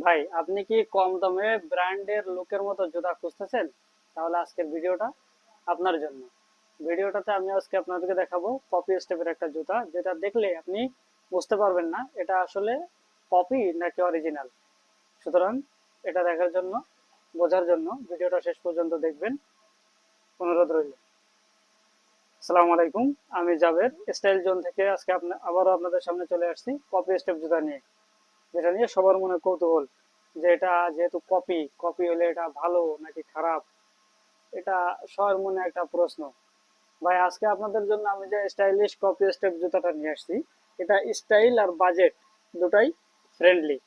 ভাই আপনি কি কম দামে ব্র্যান্ডের লুকের মতো জুতা খুঁজতেছেন? তাহলে আজকের ভিডিওটা আপনার জন্য। ভিডিওটাতে আমি আজকে আপনাদেরকে দেখাবো কপি স্টেপের একটা জুতা, যেটা দেখলে আপনি বুঝতে পারবেন না এটা আসলে কপি নাকি অরিজিনাল। সুতরাং এটা দেখার জন্য, বোঝার জন্য ভিডিওটা শেষ পর্যন্ত দেখবেন, অনুরোধ রইল। আসসালামু আলাইকুম, আমি জাবের স্টাইল জোন থেকে আজকে আবারও আপনাদের সামনে চলে আসছি কপি স্টেপ জুতা নিয়ে, যেটা নিয়ে সবার মনে কৌতূহল যে এটা যেহেতু কপি, কপি হলে এটা ভালো নাকি খারাপ, এটা সবার মনে একটা প্রশ্ন। ভাই আজকে আপনাদের জন্য আমি যে স্টাইলিশ কপি স্টেপ জুতাটা নিয়ে আসছি, এটা স্টাইল আর বাজেট দুটাই ফ্রেন্ডলি।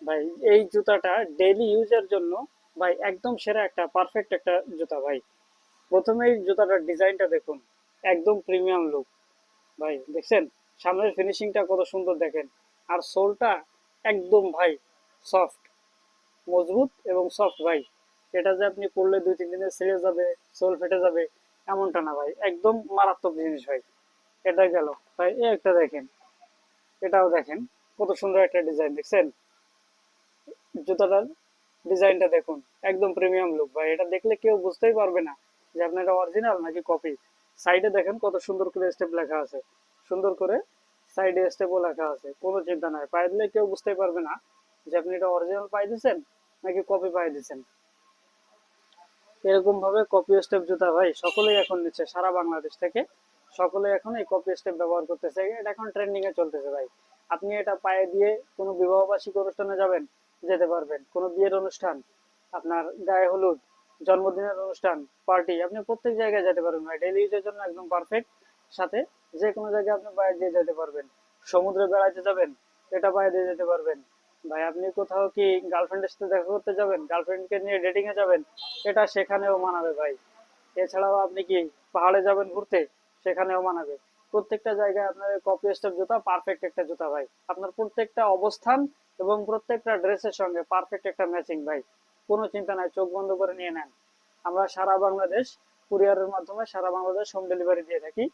ভাই এই জুতাটা ডেইলি ইউজের জন্য ভাই একদম সেরা একটা পারফেক্ট একটা জুতা ভাই। প্রথমেই জুতাটার ডিজাইনটা দেখুন, একদম প্রিমিয়াম লুক। ভাই দেখছেন সামনের ফিনিশিংটা কত সুন্দর দেখেন। আর সোলটা একদম ভাই সফট, মজবুত এবং সফট ভাই। এটা যে আপনি পরলে 2-3 দিনে ছিঁড়ে যাবে, সোল ফেটে যাবে এমনটা না ভাই, একদম মারাত্মক জিনিস ভাই। এটা গেল ভাই, এই একটা দেখেন, এটাও দেখেন কত সুন্দর একটা ডিজাইন দেখছেন। জুতাটার ডিজাইনটা দেখুন, একদম প্রিমিয়াম লুক ভাই। এটা দেখলে কেউ বুঝতেই পারবে না যে আপনার এটা অরিজিনাল নাকি কপি। সাইডে দেখেন কত সুন্দর করে স্টেপ লেখা আছে, সুন্দর করে সাইডে স্টেপও লেখা আছে, কোনো চিন্তা নাই, পায়ে দিলে কেউ বুঝতেই পারবে না যে আপনি এটা অরিজিনাল পাই দিচ্ছেন নাকি কপি পাই দিচ্ছেন। এরকম ভাবে কপি স্টেপ জুতা ভাই সকলেই এখন নিচ্ছে সারা বাংলাদেশ থেকে। সকলে এখন এই কপি স্টেপ ব্যবহার করতেছে, এটা এখন ট্রেন্ডিং এ চলতেছে ভাই। আপনি এটা পায়ে দিয়ে কোনো বিবাহ বার্ষিক অনুষ্ঠানে যাবেন, যেতে পারবেন। কোনো বিয়ের অনুষ্ঠান, আপনার গায়ে হলুদ, জন্মদিনের অনুষ্ঠান, পার্টি, আপনি প্রত্যেক জায়গায় যেতে পারবেন ভাই। ডেইলি ইউজের জন্য একদম পারফেক্ট। সাথে যে কোনো জায়গায় আপনি পায়ে দিয়ে যেতে পারবেন। সমুদ্রে বেড়াতে যাবেন, এটা পায়ে দিয়ে যেতে পারবেন। ভাই আপনি কোথাও কি গার্লফ্রেন্ডের সাথে দেখা করতে যাবেন, গার্লফ্রেন্ডকে নিয়ে ডেটিং এ যাবেন, এটা সেখানেও মানাবে ভাই। এছাড়াও আপনি কি পাহাড়ে যাবেন ঘুরতে, সেখানেও মানাবে। প্রত্যেকটা জায়গায় আপনার কপি স্টেপ জুতা পারফেক্ট একটা জুতা ভাই। আপনার প্রত্যেকটা অবস্থান এবং প্রত্যেকটা ড্রেসের সঙ্গে পারফেক্ট একটা ম্যাচিং ভাই। কোনো চিন্তা নাই, চোখ বন্ধ করে নিয়ে নেন। আমরা সারা বাংলাদেশ কুরিয়ারের মাধ্যমে সারা বাংলাদেশ হোম ডেলিভারি দিয়ে থাকি।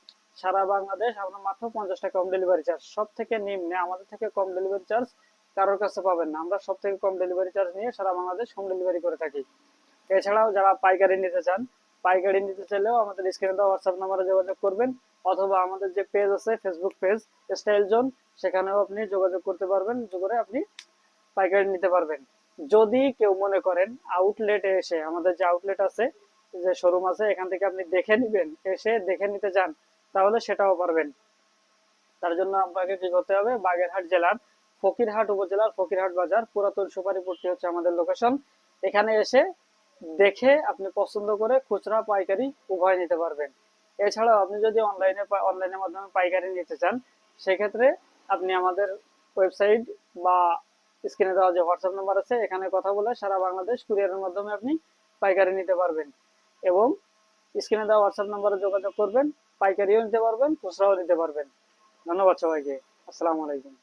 সারা বাংলাদেশ আমরা মাত্র 50 টাকা হোম ডেলিভারি চার্জ, সব থেকে নিম্নে, আমাদের থেকে কম ডেলিভারি চার্জ কারোর কাছে পাবেন না। আমরা সব থেকে কম ডেলিভারি চার্জ নিয়ে সারা বাংলাদেশ হোম ডেলিভারি করে থাকি। এছাড়াও যারা পাইকারি নিতে চান, পাইকারি নিতে চাইলেও আমাদের স্ক্রিনে দেওয়া হোয়াটসঅ্যাপ নাম্বারে যোগাযোগ করবেন, অথবা আমাদের যে পেজ আছে ফেসবুক পেজ স্টাইল জোন, সেখানেও আপনি যোগাযোগ করতে পারবেন, করে আপনি পাইকারি নিতে পারবেন। যদি কেউ মনে করেন আউটলেটে এসে, আমাদের যে আউটলেট আছে, যে শোরুম আছে, এখান থেকে আপনি দেখে নিবেন, এসে দেখে নিতে চান, তাহলে সেটাও পারবেন। তার জন্য আপনাকে কি করতে হবে, বাগেরহাট জেলার ফকিরহাট উপজেলার ফকিরহাট বাজার, পুরাতন সুপারিপট্টি হচ্ছে আমাদের লোকেশন। এখানে এসে দেখে আপনি পছন্দ করে খুচরা পাইকারি উভয় নিতে পারবেন। এছাড়াও আপনি যদি অনলাইনের মাধ্যমে পাইকারি নিতে চান, সেক্ষেত্রে আপনি আমাদের ওয়েবসাইট বা স্ক্রিনে দেওয়া যে হোয়াটসঅ্যাপ নাম্বার আছে, এখানে কথা বলে সারা বাংলাদেশ কুরিয়ারের মাধ্যমে আপনি পাইকারি নিতে পারবেন। এবং স্ক্রিনে দেওয়া হোয়াটসঅ্যাপ নাম্বারে যোগাযোগ করবেন, পাইকারিও নিতে পারবেন, খুচরাও নিতে পারবেন। ধন্যবাদ সবাইকে। আসসালামু আলাইকুম।